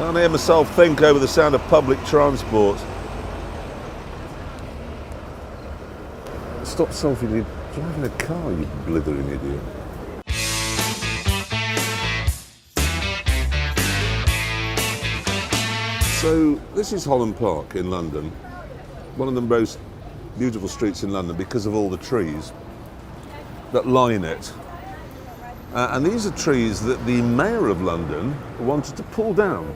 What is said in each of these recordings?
Can't hear myself think over the sound of public transport. Stop selfie, you're driving a car, you blithering idiot. So this is Holland Park in London, one of the most beautiful streets in London because of all the trees that line it. And these are trees that the Mayor of London wanted to pull down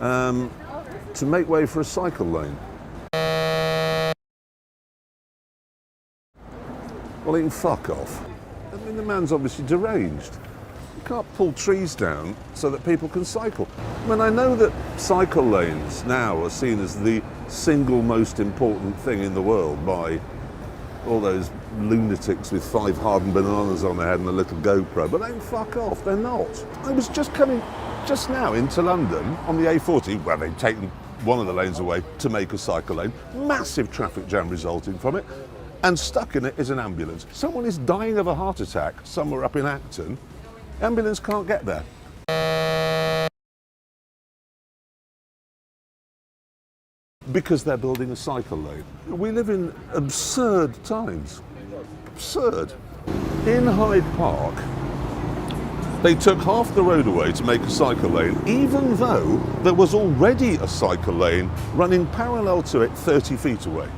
to make way for a cycle lane. Well, he can fuck off. I mean, the man's obviously deranged. You can't pull trees down so that people can cycle. I mean, I know that cycle lanes now are seen as the single most important thing in the world by all those lunatics with 5 hardened bananas on their head and a little GoPro, but they can fuck off, they're not. I was just coming just now into London on the A40, where they'd taken one of the lanes away to make a cycle lane, massive traffic jam resulting from it, and stuck in it is an ambulance. Someone is dying of a heart attack somewhere up in Acton, ambulance can't get there. Because they're building a cycle lane. We live in absurd times. Absurd. In Hyde Park, they took half the road away to make a cycle lane, even though there was already a cycle lane running parallel to it 30 feet away.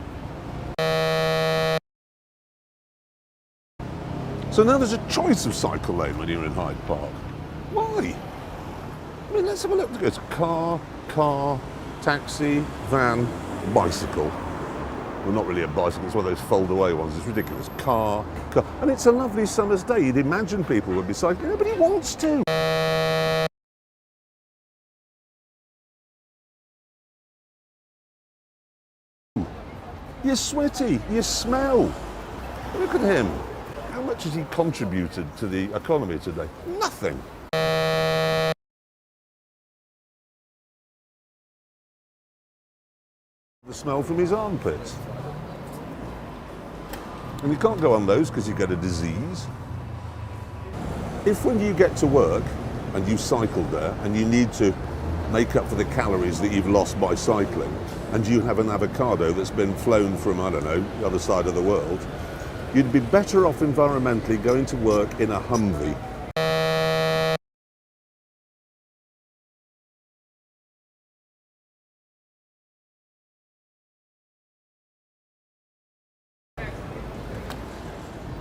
So now there's a choice of cycle lane when you're in Hyde Park. Why? I mean, let's have a look. It's car, taxi, van, bicycle. Well, not really a bicycle, it's one of those fold-away ones. It's ridiculous. Car. And it's a lovely summer's day. You'd imagine people would be cycling. Nobody wants to. You're sweaty. You smell. Look at him. How much has he contributed to the economy today? Nothing. The smell from his armpits. And you can't go on those because you get a disease. If when you get to work and you cycled there and you need to make up for the calories that you've lost by cycling and you have an avocado that's been flown from, I don't know, the other side of the world, you'd be better off environmentally going to work in a Humvee.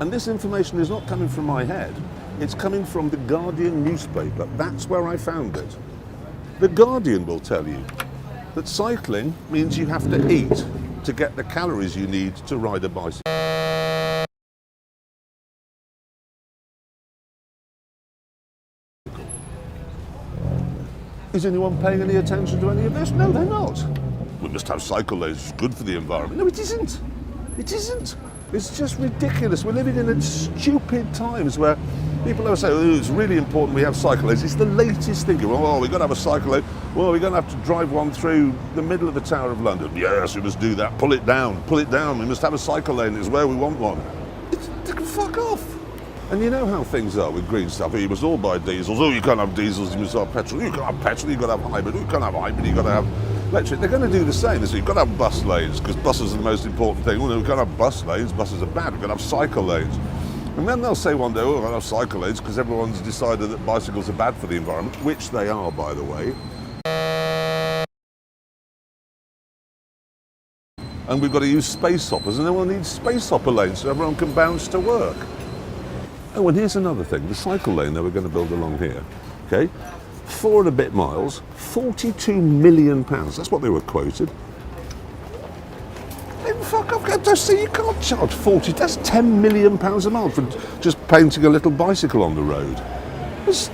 And this information is not coming from my head, it's coming from the Guardian newspaper. That's where I found it. The Guardian will tell you that cycling means you have to eat to get the calories you need to ride a bicycle. Is anyone paying any attention to any of this? No, they're not. We must have cycle lanes, it's good for the environment. No, it isn't. It isn't. It's just ridiculous. We're living in stupid times where people are saying, oh, it's really important we have cycle lanes. It's the latest thinking. Oh, we've got to have a cycle lane. Well, we're going to have to drive one through the middle of the Tower of London. Yes, we must do that. Pull it down. Pull it down. We must have a cycle lane. It's where we want one. Fuck off. And you know how things are with green stuff. You must all buy diesels. Oh, you can't have diesels. You must have petrol. You can't have petrol. You've got to have hybrid. You can't have hybrid. You've got to have electric. They're going to do the same. So you've got to have bus lanes because buses are the most important thing. Well, no, we've got to have bus lanes. Buses are bad. We've got to have cycle lanes. And then they'll say one day, oh, we're going to have cycle lanes because everyone's decided that bicycles are bad for the environment, which they are, by the way. And we've got to use space hoppers, and then we'll need space hopper lanes so everyone can bounce to work. Oh, and here's another thing. The cycle lane that we're going to build along here, okay? 4 and a bit miles, £42 million. That's what they were quoted. Fuck off, just see, you can't charge 40, that's £10 million a mile for just painting a little bicycle on the road.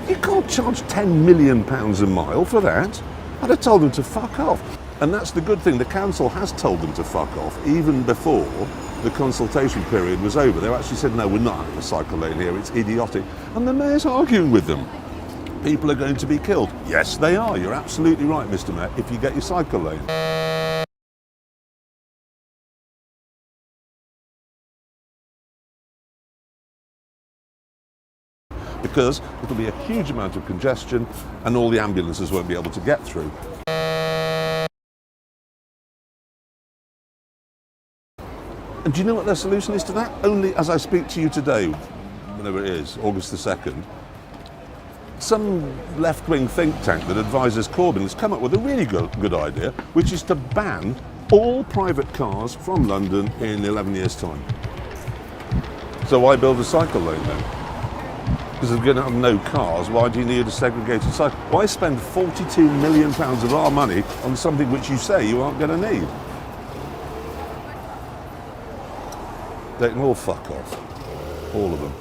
You can't charge £10 million a mile for that. I'd have told them to fuck off. And that's the good thing, the council has told them to fuck off, even before the consultation period was over. They actually said, no, we're not having a cycle lane here, it's idiotic. And the mayor's arguing with them. People are going to be killed. Yes, they are, you're absolutely right, Mr. Mayor, if you get your cycle lane. because it'll be a huge amount of congestion and all the ambulances won't be able to get through. And do you know what their solution is to that? Only as I speak to you today, whenever it is, August the 2nd, some left-wing think tank that advises Corbyn has come up with a really good idea, which is to ban all private cars from London in 11 years' time. So why build a cycle lane then? Because if you're going to have no cars, why do you need a segregated cycle? Why spend £42 million of our money on something which you say you aren't going to need? They can all fuck off. All of them.